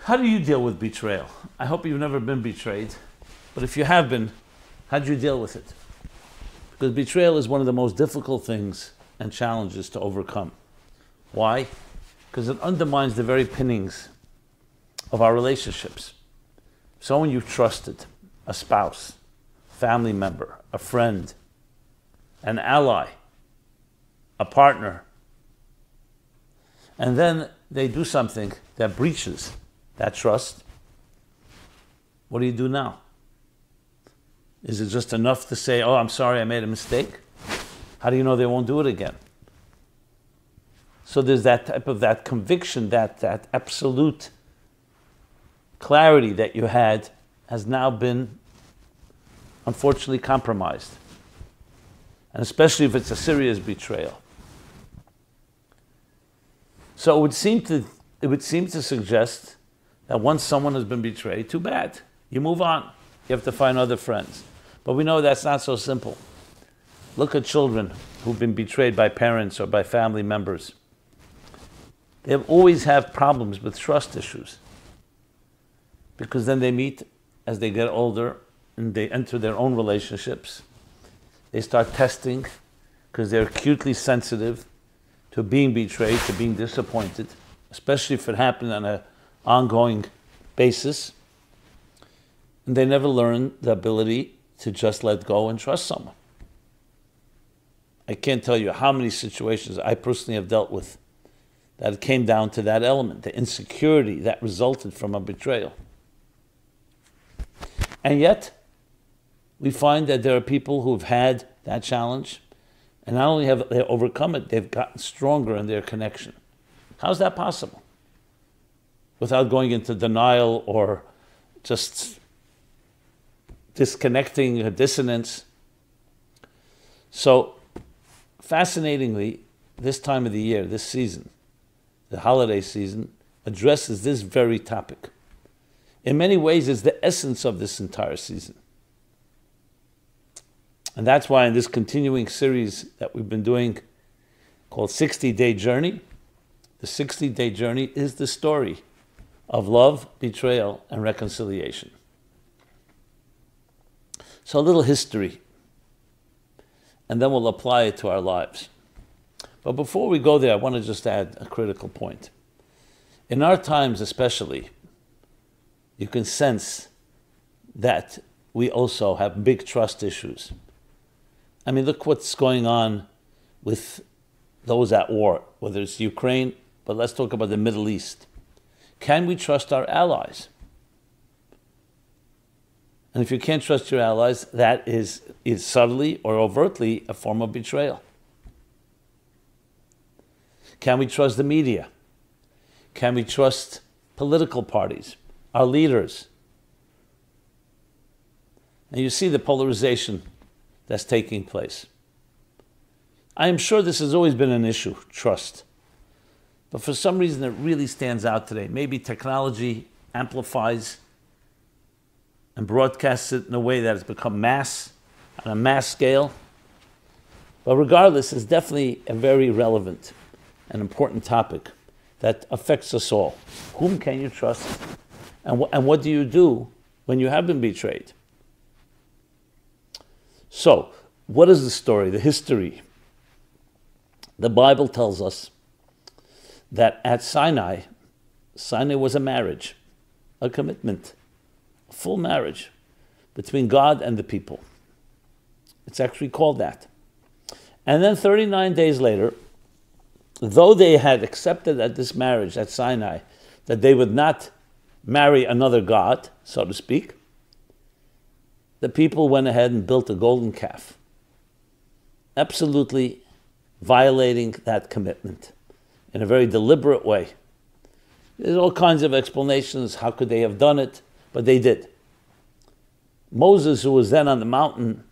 How do you deal with betrayal? I hope you've never been betrayed, but if you have been, how do you deal with it? Because betrayal is one of the most difficult things and challenges to overcome. Why? Because it undermines the very pinnings of our relationships. Someone you've trusted, a spouse, family member, a friend, an ally, a partner, and then they do something that breaches that trust. What do you do now? Is it just enough to say, oh, I'm sorry, I made a mistake? How do you know they won't do it again? So there's that type of that conviction, that absolute clarity that you had has now been unfortunately compromised. And especially if it's a serious betrayal. So it would seem to suggest that once someone has been betrayed, too bad. You move on. You have to find other friends. But we know that's not so simple. Look at children who've been betrayed by parents or by family members. They always have problems with trust issues. Because then they meet as they get older and they enter their own relationships. They start testing because they're acutely sensitive to being betrayed, to being disappointed, especially if it happened on an ongoing basis. And they never learn the ability to just let go and trust someone. I can't tell you how many situations I personally have dealt with that it came down to that element, the insecurity that resulted from a betrayal. And yet, we find that there are people who've had that challenge, and not only have they overcome it, they've gotten stronger in their connection. How's that possible? Without going into denial or just disconnecting, a dissonance. So, fascinatingly, this time of the year, this season, the holiday season, addresses this very topic. In many ways, it's the essence of this entire season. And that's why in this continuing series that we've been doing called 60-Day Journey, the 60-Day Journey is the story of love, betrayal, and reconciliation. So a little history, and then we'll apply it to our lives. But before we go there, I want to just add a critical point. In our times especially, you can sense that we also have big trust issues. I mean, look what's going on with those at war, whether it's Ukraine, but let's talk about the Middle East. Can we trust our allies? And if you can't trust your allies, that is subtly or overtly a form of betrayal. Can we trust the media? Can we trust political parties, our leaders? And you see the polarization that's taking place. I am sure this has always been an issue, trust. But for some reason it really stands out today. Maybe technology amplifies and broadcasts it in a way that has become mass, on a mass scale. But regardless, it's definitely a very relevant and important topic that affects us all. Whom can you trust? And what do you do when you have been betrayed? So, what is the story, the history? The Bible tells us that at Sinai was a marriage, a commitment, a full marriage between God and the people. It's actually called that. And then 39 days later, though they had accepted at this marriage at Sinai that they would not marry another god, so to speak, the people went ahead and built a golden calf, absolutely violating that commitment in a very deliberate way. There's all kinds of explanations, how could they have done it, but they did. Moses, who was then on the mountain,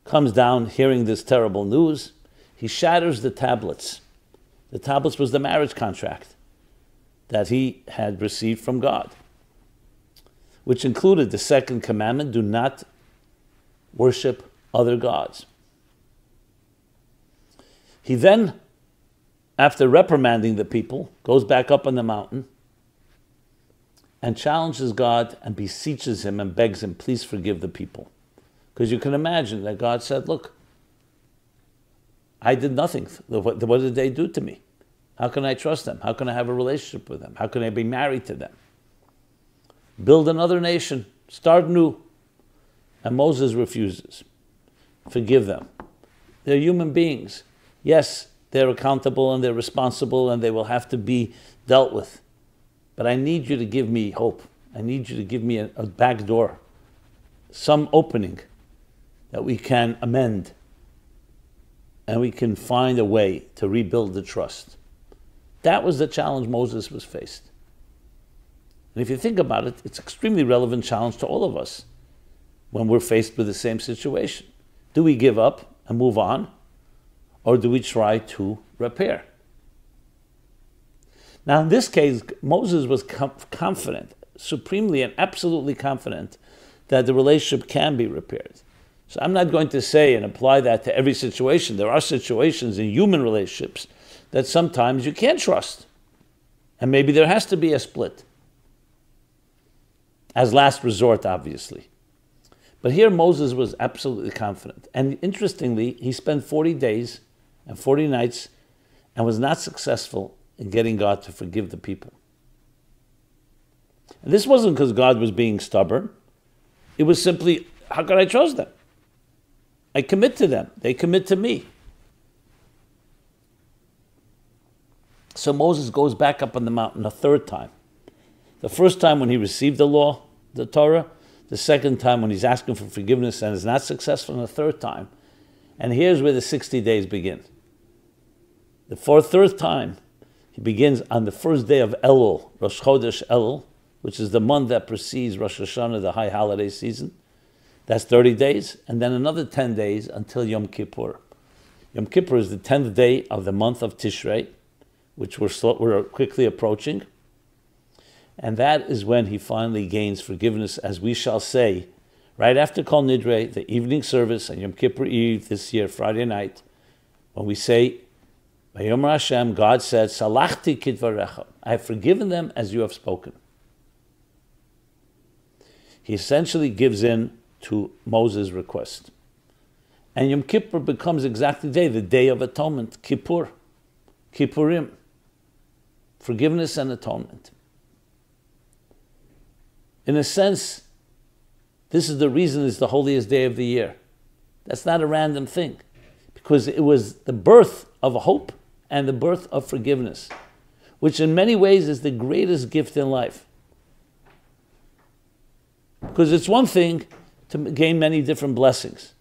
comes down hearing this terrible news. He shatters the tablets. The tablets was the marriage contract that he had received from God, which included the second commandment, do not worship other gods. He then, after reprimanding the people, goes back up on the mountain and challenges God and beseeches him and begs him, please forgive the people. Because you can imagine that God said, look, I did nothing. What did they do to me? How can I trust them? How can I have a relationship with them? How can I be married to them? Build another nation. Start new. And Moses refuses. Forgive them. They're human beings. Yes, they're accountable and they're responsible and they will have to be dealt with. But I need you to give me hope. I need you to give me a back door, some opening that we can amend and we can find a way to rebuild the trust. That was the challenge Moses was faced. And if you think about it, it's an extremely relevant challenge to all of us when we're faced with the same situation. Do we give up and move on, or do we try to repair? Now, in this case, Moses was confident, supremely and absolutely confident, that the relationship can be repaired. So I'm not going to say and apply that to every situation. There are situations in human relationships that sometimes you can't trust. And maybe there has to be a split. As last resort, obviously. But here Moses was absolutely confident. And interestingly, he spent 40 days and 40 nights and was not successful in getting God to forgive the people. And this wasn't because God was being stubborn. It was simply, how could I trust them? I commit to them. They commit to me. So Moses goes back up on the mountain a third time. The first time when he received the law, the Torah. The second time when he's asking for forgiveness and is not successful. And the third time. And here's where the 60 days begin. The third time, he begins on the first day of Elul, Rosh Chodesh Elul, which is the month that precedes Rosh Hashanah, the high holiday season. That's 30 days, and then another 10 days until Yom Kippur. Yom Kippur is the 10th day of the month of Tishrei, which we're quickly approaching. And that is when he finally gains forgiveness, as we shall say, right after Kol Nidre, the evening service on Yom Kippur Eve this year, Friday night, when we say, Vayomer Hashem, God said, Salachti kidvarecha, I have forgiven them as you have spoken. He essentially gives in to Moses' request. And Yom Kippur becomes exactly the day of atonement, Kippur, Kippurim, forgiveness and atonement. In a sense, this is the reason it's the holiest day of the year. That's not a random thing, because it was the birth of hope and the birth of forgiveness, which in many ways is the greatest gift in life. Because it's one thing to gain many different blessings.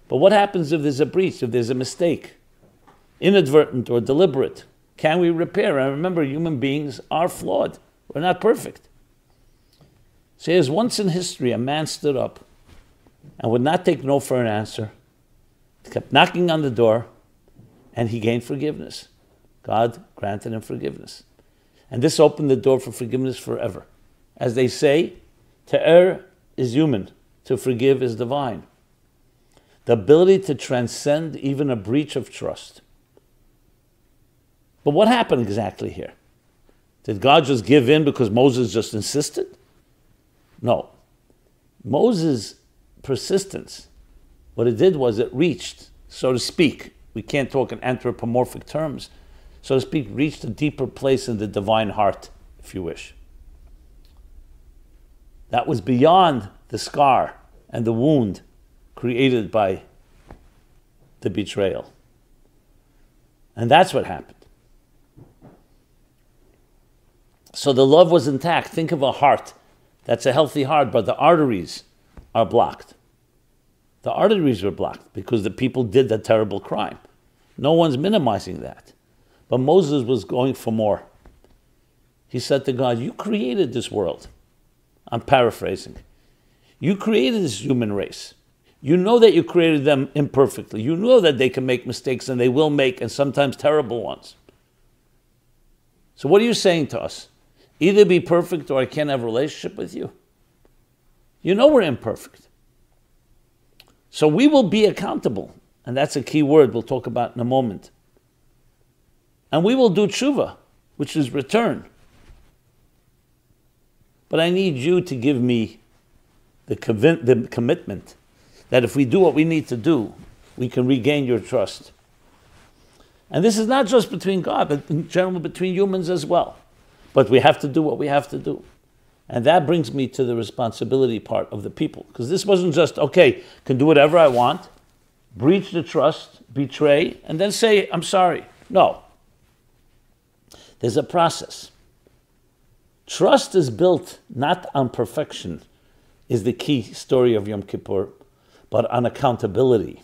But what happens if there's a breach, if there's a mistake, inadvertent or deliberate? Can we repair? And remember, human beings are flawed. We're not perfect. So here's once in history, a man stood up and would not take no for an answer. He kept knocking on the door, and he gained forgiveness. God granted him forgiveness. And this opened the door for forgiveness forever. As they say, to err is human, to forgive is divine. The ability to transcend even a breach of trust. But what happened exactly here? Did God just give in because Moses just insisted? No. Moses' persistence, what it did was it reached, so to speak, we can't talk in anthropomorphic terms, so to speak, reached a deeper place in the divine heart, if you wish. That was beyond the scar and the wound created by the betrayal. And that's what happened. So the love was intact. Think of a heart. That's a healthy heart, but the arteries are blocked. The arteries were blocked because the people did that terrible crime. No one's minimizing that. But Moses was going for more. He said to God, you created this world. I'm paraphrasing. You created this human race. You know that you created them imperfectly. You know that they can make mistakes, and they will make, and sometimes terrible ones. So what are you saying to us? Either be perfect or I can't have a relationship with you. You know we're imperfect. So we will be accountable. And that's a key word we'll talk about in a moment. And we will do tshuva, which is return. But I need you to give me the commitment that if we do what we need to do, we can regain your trust. And this is not just between God, but in general between humans as well. But we have to do what we have to do. And that brings me to the responsibility part of the people. Because this wasn't just, okay, can do whatever I want, breach the trust, betray, and then say, I'm sorry. No. There's a process. Trust is built not on perfection, is the key story of Yom Kippur, but on accountability.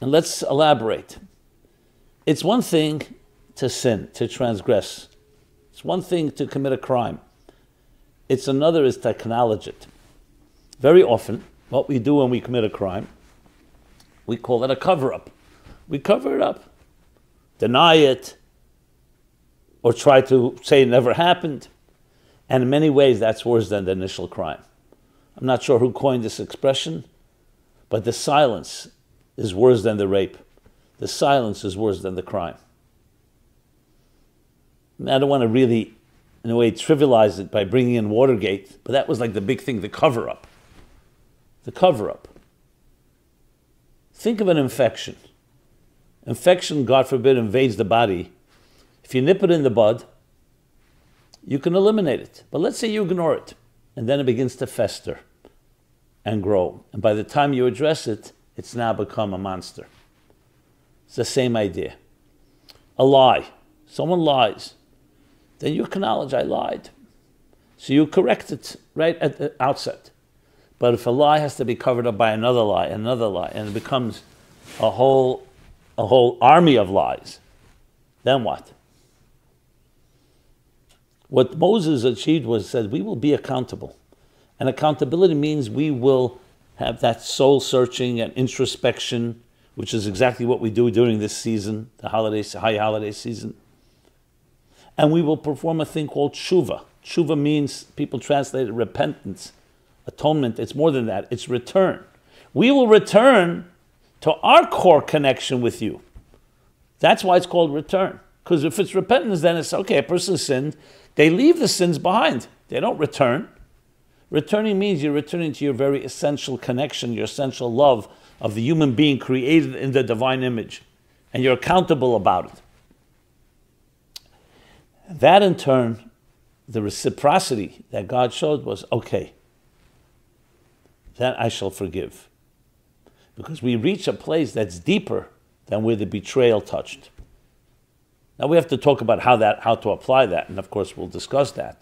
And let's elaborate. It's one thing to sin, to transgress. It's one thing to commit a crime. It's another is to acknowledge it. Very often, what we do when we commit a crime, we call it a cover-up. We cover it up, deny it, or try to say it never happened. And in many ways, that's worse than the initial crime. I'm not sure who coined this expression, but the silence is worse than the rape. The silence is worse than the crime. I don't want to really, in a way, trivialize it by bringing in Watergate, but that was like the big thing, the cover-up. The cover-up. Think of an infection. Infection, God forbid, invades the body. If you nip it in the bud, you can eliminate it. But let's say you ignore it, and then it begins to fester and grow. And by the time you address it, it's now become a monster. It's the same idea. A lie. Someone lies. Then you acknowledge, I lied. So you correct it right at the outset. But if a lie has to be covered up by another lie, and it becomes a whole army of lies, then what? What Moses achieved was said, we will be accountable. And accountability means we will have that soul searching and introspection, which is exactly what we do during this season, the high holiday season. And we will perform a thing called tshuva. Tshuva means, people translate it, repentance, atonement. It's more than that. It's return. We will return to our core connection with you. That's why it's called return. Because if it's repentance, then it's okay, a person sinned. They leave the sins behind. They don't return. Returning means you're returning to your very essential connection, your essential love of the human being created in the divine image. And you're accountable about it. That in turn, the reciprocity that God showed was, okay, that I shall forgive. Because we reach a place that's deeper than where the betrayal touched. Now we have to talk about how to apply that, and of course we'll discuss that.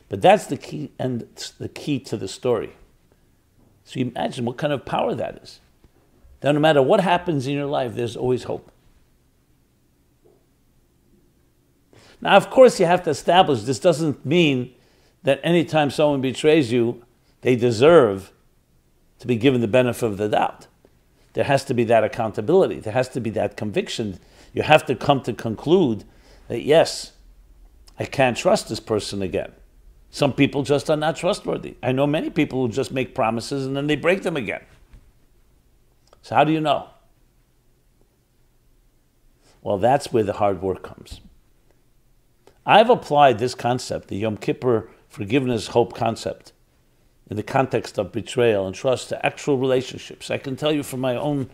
But that's the key, and the key to the story. So you imagine what kind of power that is. That no matter what happens in your life, there's always hope. Now, of course, you have to establish this doesn't mean that anytime someone betrays you, they deserve to be given the benefit of the doubt. There has to be that accountability. There has to be that conviction. You have to come to conclude that, yes, I can't trust this person again. Some people just are not trustworthy. I know many people who just make promises and then they break them again. So how do you know? Well, that's where the hard work comes. I've applied this concept, the Yom Kippur forgiveness, hope concept, in the context of betrayal and trust to actual relationships. I can tell you from my own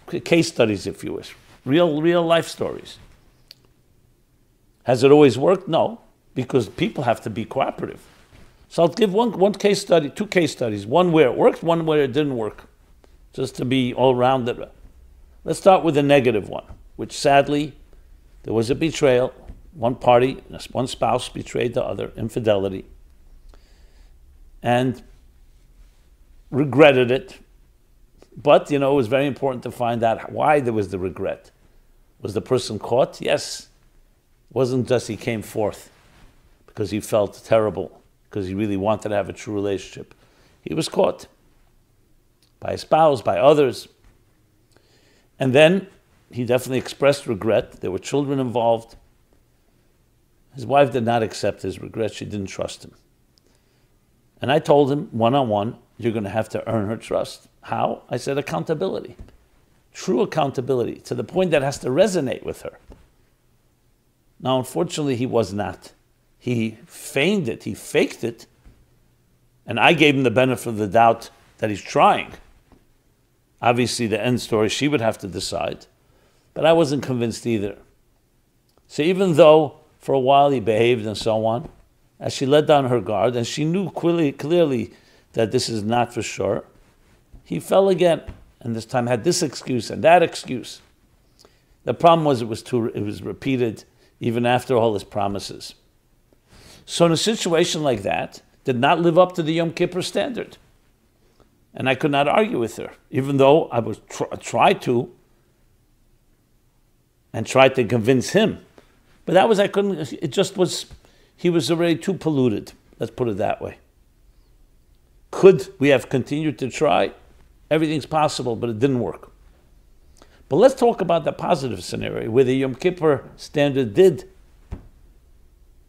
case studies, if you wish, real life stories. Has it always worked? No, because people have to be cooperative. So I'll give one case study, two case studies, one where it worked, one where it didn't work, just to be all rounded. Let's start with the negative one, which sadly, there was a betrayal. One party, one spouse betrayed the other, infidelity, and regretted it. But, it was very important to find out why there was the regret. Was the person caught? Yes. It wasn't just he came forth because he felt terrible, because he really wanted to have a true relationship. He was caught by a spouse, by others. And then he definitely expressed regret. There were children involved. His wife did not accept his regret. She didn't trust him. And I told him, one-on-one, you're going to have to earn her trust. How? I said accountability. True accountability, to the point that has to resonate with her. Now, unfortunately, he was not. he feigned it, he faked it, and I gave him the benefit of the doubt that he's trying. Obviously, the end story, she would have to decide. But I wasn't convinced either. So even though for a while he behaved and so on, as she let down her guard, and she knew clearly that this is not for sure, he fell again, and this time had this excuse and that excuse. The problem was it was repeated even after all his promises. So in a situation like that, did not live up to the Yom Kippur standard. And I could not argue with her, even though I was tried to convince him. But that was, I couldn't, it just was, he was already too polluted. Let's put it that way. Could we have continued to try? Everything's possible, but it didn't work. But let's talk about the positive scenario where the Yom Kippur standard did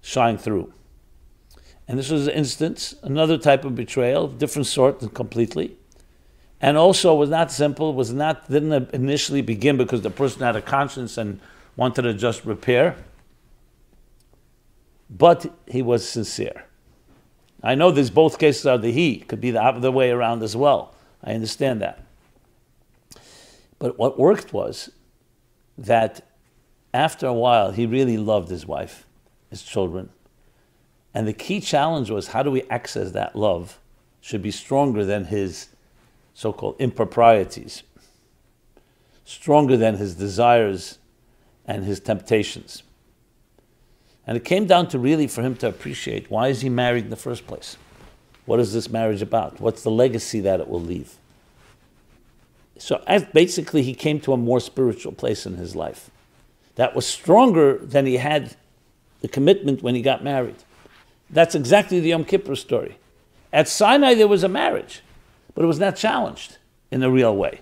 shine through. And this was an instance, another type of betrayal, different sort completely. And also was not simple, didn't initially begin because the person had a conscience and wanted to just repair. But he was sincere. I know there's both cases are the he, could be the other way around as well. I understand that. But what worked was that after a while, he really loved his wife, his children. And the key challenge was, how do we access that love? Should be stronger than his so-called improprieties, stronger than his desires and his temptations. And it came down to really for him to appreciate, why is he married in the first place? What is this marriage about? What's the legacy that it will leave? So basically he came to a more spiritual place in his life that was stronger than he had the commitment when he got married. That's exactly the Yom Kippur story. At Sinai there was a marriage, but it was not challenged in a real way.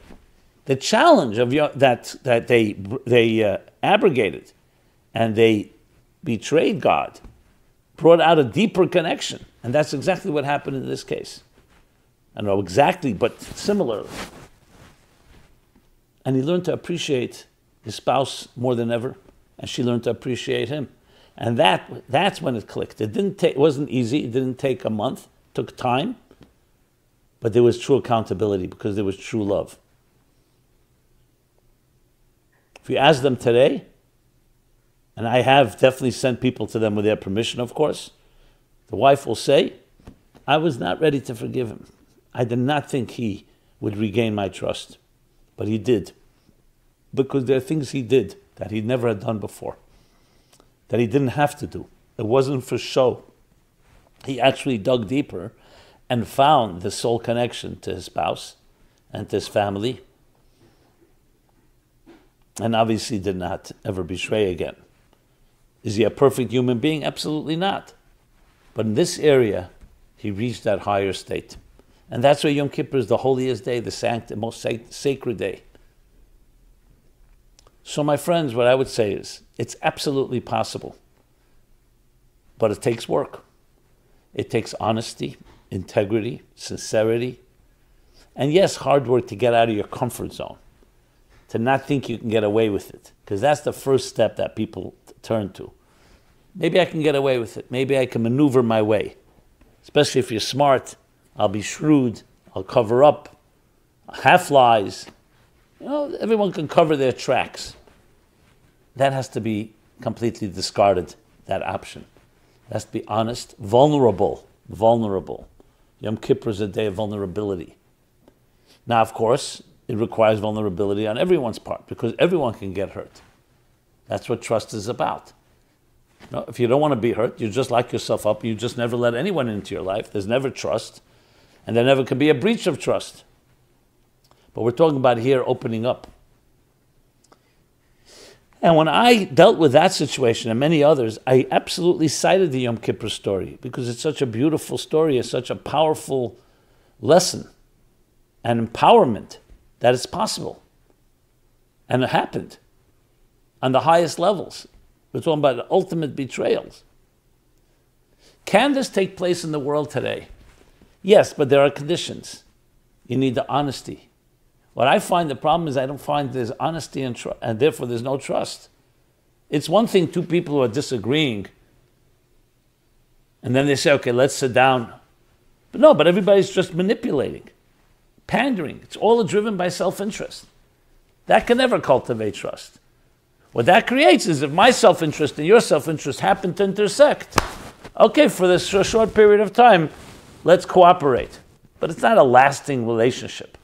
The challenge of that they abrogated and they betrayed God brought out a deeper connection, and that's exactly what happened in this case. I don't know exactly, but similarly. And he learned to appreciate his spouse more than ever, and she learned to appreciate him. And that's when it clicked. It wasn't easy. It didn't take a month. It took time. But there was true accountability because there was true love. If you ask them today, and I have definitely sent people to them with their permission, of course, the wife will say, I was not ready to forgive him. I did not think he would regain my trust. But he did. Because there are things he did that he never had done before, that he didn't have to do. It wasn't for show. He actually dug deeper and found the soul connection to his spouse and to his family, and obviously did not ever betray again. Is he a perfect human being? Absolutely not. But in this area, he reached that higher state. And that's why Yom Kippur is the holiest day, the most sacred day. So my friends, what I would say is, it's absolutely possible. But it takes work. It takes honesty, integrity, sincerity, and yes, hard work to get out of your comfort zone, to not think you can get away with it, because that's the first step that people turn to. Maybe I can get away with it. Maybe I can maneuver my way. Especially if you're smart, I'll be shrewd, I'll cover up, half lies. You know, everyone can cover their tracks. That has to be completely discarded, that option. It has to be honest, vulnerable. Yom Kippur is a day of vulnerability. Now, of course, it requires vulnerability on everyone's part because everyone can get hurt. That's what trust is about. You know, if you don't want to be hurt, you just lock yourself up. You just never let anyone into your life. There's never trust. And there never can be a breach of trust. But we're talking about here opening up. And when I dealt with that situation and many others, I absolutely cited the Yom Kippur story because it's such a beautiful story. It's such a powerful lesson and empowerment that it's possible. And it happened on the highest levels. We're talking about the ultimate betrayals. Can this take place in the world today? Yes, but there are conditions. You need the honesty. What I find the problem is I don't find there's honesty and therefore there's no trust. It's one thing two people who are disagreeing And then they say, okay, let's sit down. But no, but everybody's just manipulating, pandering. It's all driven by self-interest. That can never cultivate trust. What that creates is if my self-interest and your self-interest happen to intersect, okay, for this short period of time, let's cooperate. But it's not a lasting relationship.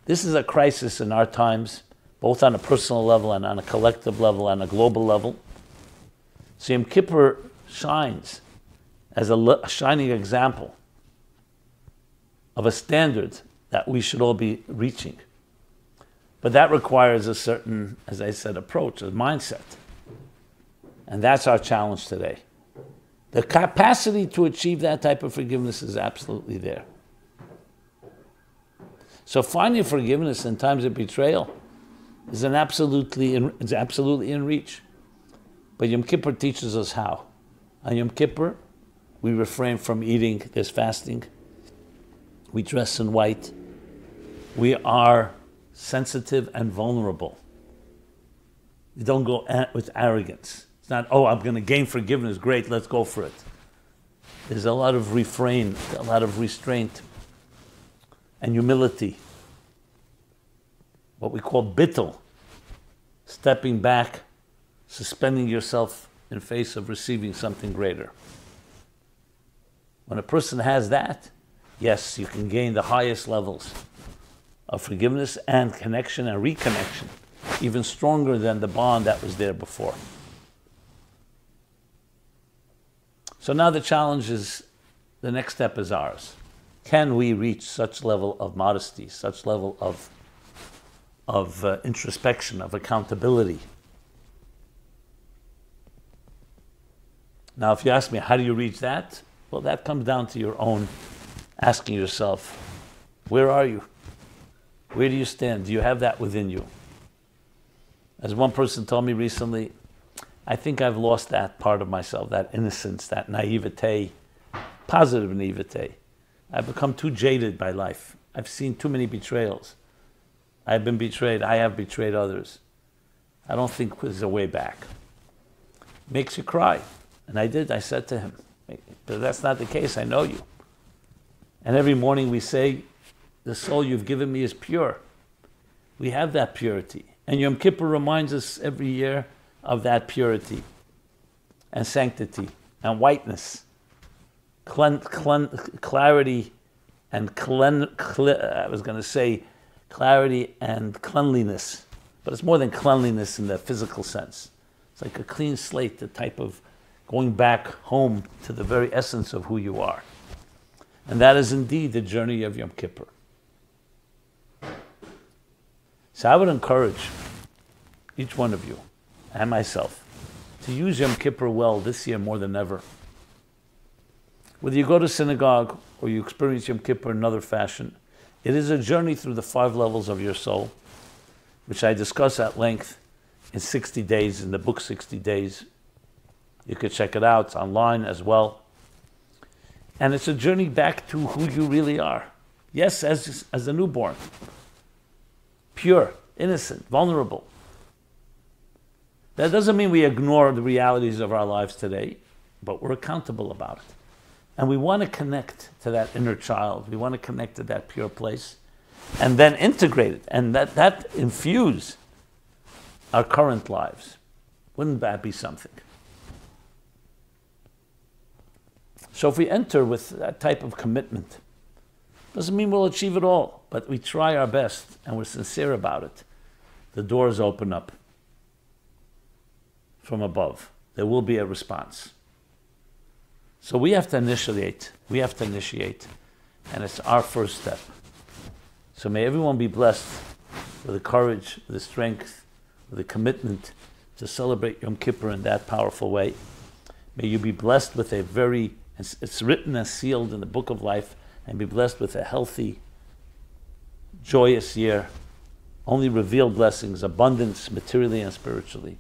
This is a crisis in our times, both on a personal level and on a collective level and a global level. So Yom Kippur shines as a shining example of a standard that we should all be reaching. But that requires a certain, as I said, approach, a mindset. And that's our challenge today. The capacity to achieve that type of forgiveness is absolutely there. So finding forgiveness in times of betrayal is absolutely in reach. But Yom Kippur teaches us how. On Yom Kippur, we refrain from eating, there's fasting. We dress in white. We are sensitive and vulnerable. You don't go with arrogance. It's not, oh, I'm going to gain forgiveness. Great, let's go for it. There's a lot of refrain, a lot of restraint and humility. What we call bittul, stepping back, suspending yourself in face of receiving something greater. When a person has that, yes, you can gain the highest levels of forgiveness and connection and reconnection, even stronger than the bond that was there before. So now the challenge is, the next step is ours. Can we reach such level of modesty, such level of introspection, of accountability? Now, if you ask me, how do you reach that? Well, that comes down to your own asking yourself, where are you? Where do you stand? Do you have that within you? As one person told me recently, I think I've lost that part of myself, that innocence, that naivete, positive naivete. I've become too jaded by life. I've seen too many betrayals. I've been betrayed. I have betrayed others. I don't think there's a way back. Makes you cry. And I did. I said to him, but that's not the case. I know you. And every morning we say, the soul you've given me is pure. We have that purity. And Yom Kippur reminds us every year of that purity and sanctity and whiteness, clarity and clarity and cleanliness. But it's more than cleanliness in the physical sense. It's like a clean slate, the type of going back home to the very essence of who you are. And that is indeed the journey of Yom Kippur. So I would encourage each one of you and myself to use Yom Kippur well this year more than ever. Whether you go to synagogue or you experience Yom Kippur in another fashion, it is a journey through the 5 levels of your soul, which I discuss at length in 60 days, in the book 60 Days. You could check it out. It's online as well. And it's a journey back to who you really are. Yes, as a newborn. Pure, innocent, vulnerable. That doesn't mean we ignore the realities of our lives today, but we're accountable about it. And we want to connect to that inner child. We want to connect to that pure place and then integrate it and that infuse our current lives. Wouldn't that be something? So if we enter with that type of commitment, doesn't mean we'll achieve it all, but we try our best and we're sincere about it. The doors open up from above. There will be a response. So we have to initiate. And it's our first step. So may everyone be blessed with the courage, with the strength, with the commitment to celebrate Yom Kippur in that powerful way. May you be blessed with it's written and sealed in the book of life, and be blessed with a healthy, joyous year. Only revealed blessings, abundance materially and spiritually.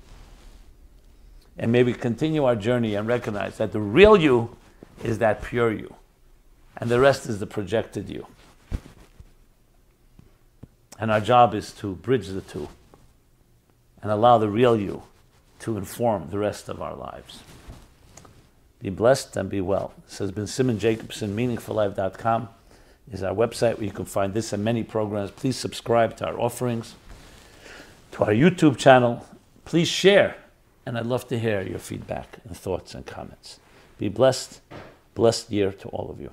And may we continue our journey and recognize that the real you is that pure you. And the rest is the projected you. And our job is to bridge the two and allow the real you to inform the rest of our lives. Be blessed and be well. This has been Simon Jacobson. MeaningfulLife.com is our website where you can find this and many programs. Please subscribe to our offerings, to our YouTube channel. Please share, and I'd love to hear your feedback and thoughts and comments. Be blessed. Blessed year to all of you.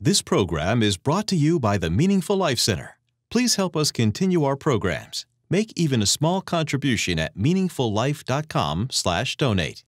This program is brought to you by the Meaningful Life Center. Please help us continue our programs. Make even a small contribution at meaningfullife.com/donate.